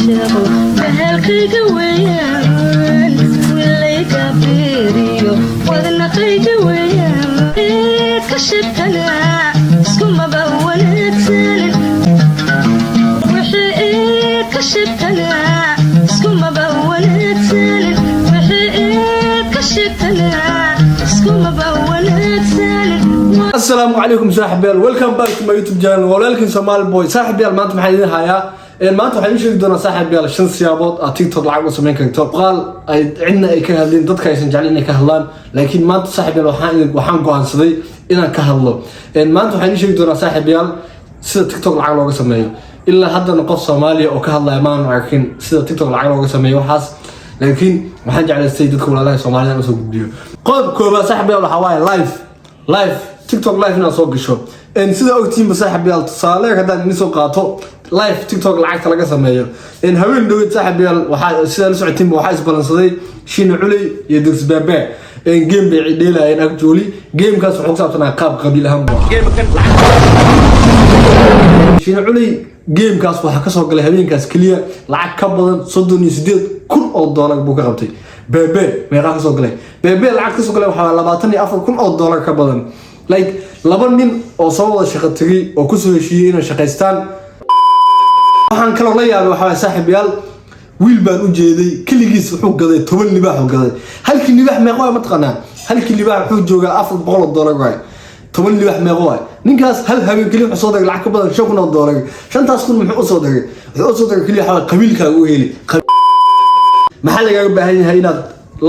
عاشقه بهالخيق ويان وليك بيريو وذنا خيق ويان كشفتنا سكوما بولك سالن وحيد كشفتنا سكوما بولك سالن وحيد كشفتنا سكوما بولك سالن. السلام عليكم صاحبيال ويلكم باك تو ماي يوتيوب channel walaalkiin Soomaali boy صاحبيال maanta maxay idin hayaa maanta waxaan sheegi doonaa صاحبيال shan siyaabood aad TikTok lacag u sameyn karto qaal ay cidna ay ka hadleen dadka aysan jecel inay ka hadlaan laakiin maanta صاحبيال waxaan go'aansaday inaan ka hadlo maanta waxaan sheegi doonaa صاحبيال sida TikTok lacag looga sameeyo ilaa haddana qof Soomaali oo ka hadlaya maan arkin sida TikTok lacag looga sameeyo waxaas laakiin waxaan jeclaystay dadka walaalaha Soomaaliyeed oo soo gudbiyo qodob koobaad صاحبيال waxa waaye live TikTok live ina soo gasho sida ogtiin saaxiibayaal tusaale hadaan idin soo qaato live TikTok lacagta laga sameeyo haween dhawid saaxiibayaal waxa sida la socotiin waxa isbalansaday Shiina Culey iyo Duxbaba game bay ciideelayeen actually game kaas wuxuu saabsanaa qaab qabiil ahaan game kan Shiina Culey game kaas waxa ka soo galay habeenkaas kaliya lacag ka badan 38,000 dollar buu ka qabtay bebe meeqa ka soo galay bebe lacag ka soo galay waxa 24,000 dollar ka badan like laba nin oo soo wada shaqo tagay oo ku soo heshiiyay inay shaqeystaan waxaan kala la yaabay waxa saaxiibayaal wiil baan u jeeday kaligiis wuxuu gaday 10 libaax oo gaday halkii libaax meeqa ma taqaanaa halkii libaax wuxuu joogaa 400 dollar waay 10 libaax meeqa waay ninkaas hal habeen kaliya wuxuu soo dagay lacag ka badan 5,000 dollar shantaas kun muxuu soo dagay wuxuu soo dagay kaliya xawaa qabiilkaaga u heli maxaa laga baahan yahay inaad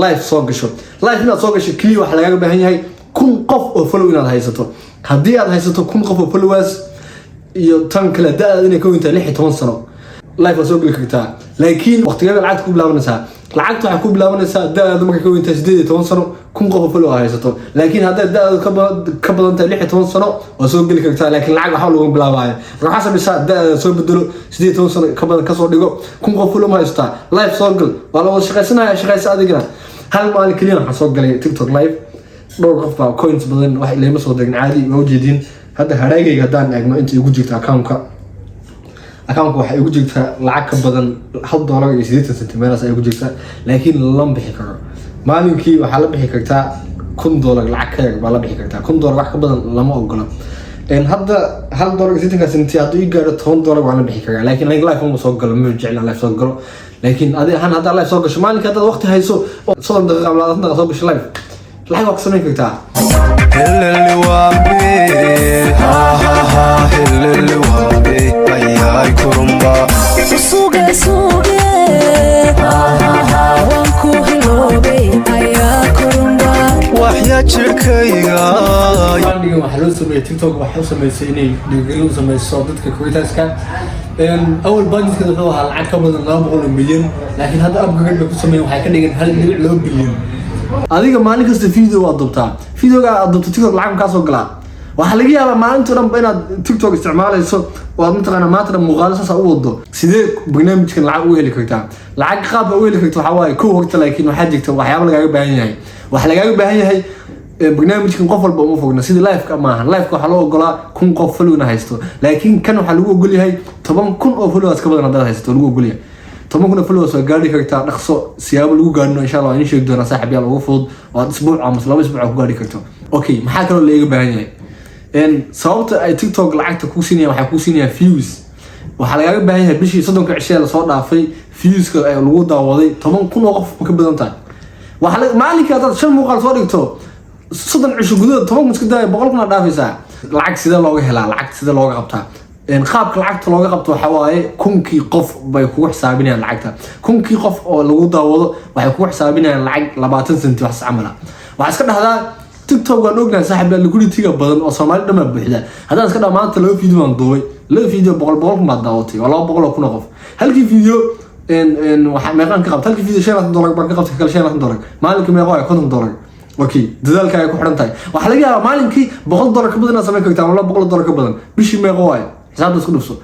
live soo gasho kaliya waxa laga baahan yahay kun qof oo follow inaad haysato hadii aad haysato kun qof oo followers iyo tan kala daad inay ka weyntaa 16 sano live soo gali kartaa laakiin waqtigeeda lacag ku bilaabanaysaa lacagta waxa ku bilaabanaysaa daad marka ka weyntaa 18 sano kun qof oo follow haysato laakiin hadii daad ka badan tahay 16 sano oo soo gali kartaa laakiin lacag waxa lagu bilaabayaa waxa sabisa daad soo bedelo 18 sano ka badan ka soo dhigo kun qof follow haysta live soo gal wala wada shaqaysanaya adigana hal maalin kaliya waxa soo galay TikTok live dhowr qof baa coins badan wax ilayma soo dagin caadi ma ujeedin hadda haraagayga hadaan eegno inta igu jirta account-ka waxa igu jirta lacag ka badan $1.80 meelaas ay igu jirta laakiin lama bixi karo maalinkii waxa la bixi kartaa $1 lacag ka yar baa la bixi kartaa $1 wax ka badan lama ogola hadda $1.80 hadii ii gaaro $10 waa la bixi karaa laakiin live ma soo galo ma jeclaan live soo galo laakiin hadda live soo gasho maalinka hadda waqti hayso 30 daqiiqo ama 20 daqiiqo soo gasho live لحظة أقسمين كرتاح اللي وابي اللي وابي أياي كرمبا سوقي وانكو هلوبي أيا كرمبا وحيا تشركيا عندي محلول سمي تيك توك وحلول سمي سيني ديجلو سمي صادتك كويتاس كان أول باقي كده هو هالعكا بدل 2 مليون لكن هذا أبغى أقول لك سمي وحكي لك هل نبيع بليون adiga maalin kasta video waa dubtaa videoga aad dubto TikTok lacag ka soo galaa waxa laga yaabaa maalinta dhan inaad TikTok isticmaalayso oo aad mataqaana maanta muuqaalada u wado sidee barnaamijkan lacag u heli kartaa lacag qaab u heli kartaa waxa waaye koo horta laakiin waxa jirta waxyaabo lagaaga baahan yahay barnaamijkan qof walba uma fogna sida live-ka maaha live-ka waxa loo ogolaa kun qof follow haysto laakiin kan waxa lagu ogol yahay 10,000 oo followers ka badan hadaad haysto lagu ogol yahay 10,000 followers oo gaari kartaa dhaqso siyaabo lagu gaarno insha Allah in sheeg doona saaxiibayaal ugu fudud oo isbuuc ama 2 isbuuc ku gaari karto okay maxaa kale leeyahay baahan yahay sababta ay TikTok lacagta ku siinayaan waxa ku siinayaan views waxa laga baahan yahay bishii 30 cisho la soo dhaafay views-ka ay lagu daawaday 10,000 oo qof ka badan tahay waxa maalinka aad 5 muuqaal soo dhigto 30 cisho gudahood 10,000 iska daay 100,000 dhaafaysaa lacag sida looga helaa lacag sida looga qabtaa qaabka lacagta looga qabto waxa waaye kunkii qof bay ku xisaabinayaan lacagta kunkii qof oo lagu daawado waxay ku xisaabinayaan lacag 20 senti wax camala waxa iska dhaxdaa TikTok waan ognahay saaxiibayaal liquidity-ga badan oo Soomaali dhama buuxda hadaan iska dhamaanta loo video aan duubay loo video 100 ma daawatay wala 200 kun qof halkii video waxa meeqan ka qabtay halkii video $5 baan ka qabtay kala $5 maalinka meeqa waa $50 okay dadaalka ay ku xiran tahay waxa laga yaabaa maalinkii $100 ka badan sameyn kartaa wala $100 ka badan bishii meeqa waa حسابك كله بسوا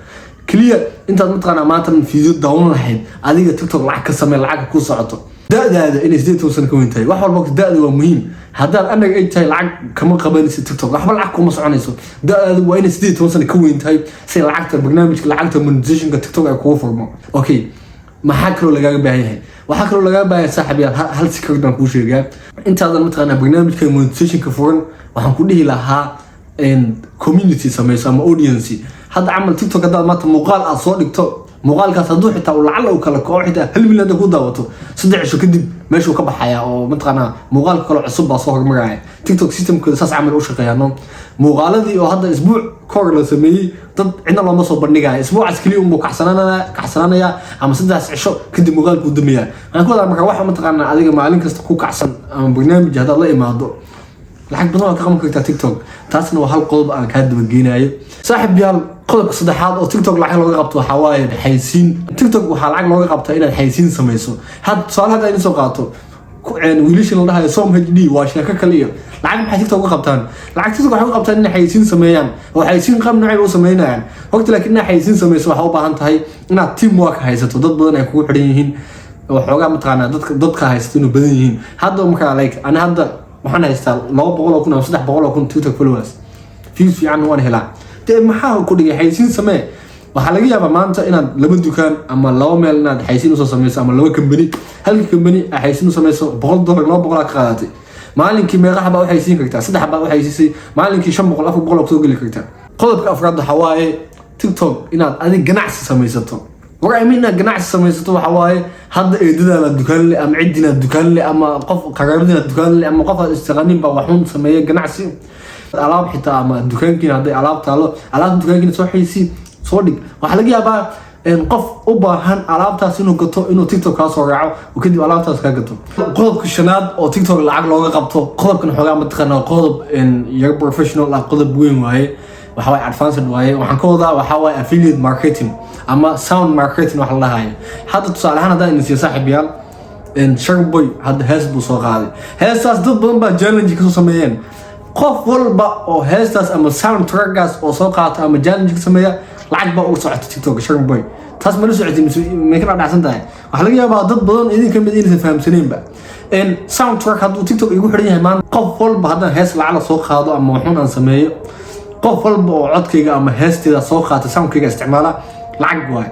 كليا أنت متقنع ما ترى فيديو داون الحين هذه تيك توك لعك كسمة لعك كوس عطو ده إني زدت توصل كوينتاي واحد الوقت ده هو مهم هذا أنا أنت لعك كمان قبل تيك توك راح بلعك ومص عنيسو ده وين زدت توصل كوينتاي سي لعكت برنامج لعكت من زيشن تيك توك كوفر ما أوكي maxaa kaloo lagaaga baahan yahay waxaa kaloo lagaaga baahan yahay saaxiib yaal hal secret baan kuu sheegaa intaadan mataqaanaa barnaamijka monetizationka furan waxaan ku dhihi lahaa community samayso ama audience hadda camal TikTok haddaad maanta muuqaal aad soo dhigto muuqaalkaas hadduu xitaa lacala uu kala koox xitaa 1 milyan ku daawato 3 cisho kadib meeshuu ka baxaya oo mataqaanaa muuqaalka kale cusub baa soo hormaraya TikTok systemkooda saas camal u shaqeeyaan muuqaaladii oo hadda isbuuc kor la sameeyay dad cidna looma soo bandhigayo isbuucaas kaliya uu kacsanaanaya ama 3 cisho kadib muuqaalku dumiyaa waxaan ku wadaa marka waxa mataqaanaa adiga maalin kasta ku kacsan ama barnaamij hadda la imaado lacag badan oo ka qaban kartaa TikTok taasna waa hal qodob aan ka daba geenayo saaxiib yaal qodobka saddexaad oo TikTok lacag looga qabto waxa waaye xaysiin TikTok waxa lacag looga qabtaa inaad xaysiin samayso had su'aalaha ay soo qaato wiilasha la dhahayo som HD waa sheeko kale iyo lacag maxay TikTok uga qabtaan lacag TikTok waxay uga qabtaan inay xaysiin sameeyaan oo xaysiin qaab nooc u sameeyaan waqti laakiin inay xaysiin samayso waxa u baahan tahay inaad teamwork haysato dad badan ay kugu xidhan yihiin oo xoogaa mataqaanaa dadka haysto inuu badan yihiin hadda marka like ana hadda waxaan haystaa 200,000 ama 300,000 TikTok followers views fiican waan helaa de maxaa ku dhigay xaysiin samee waxa laga yaabaa maanta inaad laba dukaan ama laba meel inaad xaysiin u soo samayso ama laba company halka company ay xaysiin u samayso $100 200 ka qaadatay maalinkii meeqaha baa u xaysiin kartaa saddex baa u xaysiisay maalinkii 500 400 soo gali kartaa qodobka afraad waxa waaye TikTok inaad adig ganacsi samaysato وقعمينا جناح سميسته وحواي هذا إيدنا الدكان اللي أم عدنا الدكان اللي أما قف قررنا الدكان اللي أما قف استغنين بوحون سميه جناح سي ألعاب حتى أما الدكان كنا هذا ألعاب تعالوا ألعاب الدكان كنا صحي سي صدق وحلاقيها بقى إن قف أوبا هن ألعاب تاسينه قطو إنه تيك توك كاسورعه وكذي ألعاب تاس كقطو قلب كشناد أو تيك توك العقل لوجا قبطه قلب كنا حاجة متخنا قلب إن ير بروفيشنال لا قلب وين وهاي وحواي أدفانسد وهاي وحنقول وحواي affiliate marketing أما sound marketing وحلا هاي هذا تصالح أنا ده إن صاحب يال إن شرب بوي هذا هاسبو صغاري هاساس ضد بنبا جالنج كسو سميان قف والبا أو هاساس أما sound trackers أو صوقات أما جالنج كسو سميان لعب بقى وصعد تيك توك شرب بوي تاس ملوش عدي ما يكون عدي عسان ده وحلا جيا بقى ضد بدون إذا كان بدين تفهم سنين بقى إن sound track هذا تيك توك يقول حرية مان قف والبا هذا هاس على صوق هذا أما وحنا نسميه قف والبا وعد كيجا أما هاس تدا صوقات sound كيجا استعماله لعب واي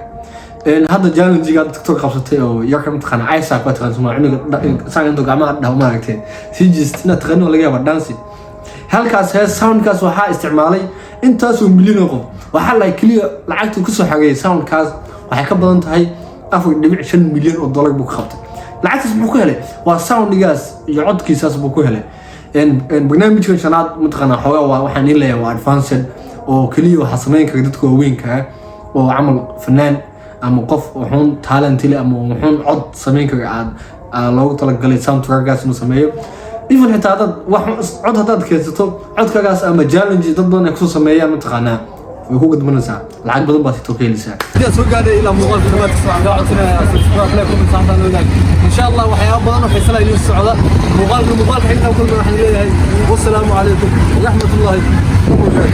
إن هذا جالنج قاعد تكتب قصته أو يركب تخنا عايشة قوي تخنا سمع عنك سان عندك عمار ده ما ركتين سيجستنا تغني ولا جاب دانسي هل كاس هاي ساوند كاس وحا استعمالي أنت سو مليون قف وحلا كلي لعبت كسر حاجة ساوند كاس وحكب أنت هاي أفرق دبع 10 مليون دولار بكخبط لعبت اسمه كهله وساوند جاس يعد كيساس بكهله إن برنامج كشنات متقنع حوا وحنين له وأدفانسد وكلي وحصمين كردتك وين كه وعمل فنان أما قف وحون تالنت لي أما وحون عد سمين كعاد لو طلق قلي ساوند تراكاس نسميه إيفن حتى هذا وحون عد هذا كيستو عد كاس أما جالنج ضدنا يكسو سميه متقنع ويكون قد من ساعة العقد بدن باتي توكيل ساعة. إذا سوق هذا إلى مغال في نمط الساعة قاعدنا سبسكرايب لكم من ساعة الأولى إن شاء الله وحياة بدن وحيصل إلى السعودة مغال حين وكل ما حنقول والسلام عليكم ورحمة الله وبركاته.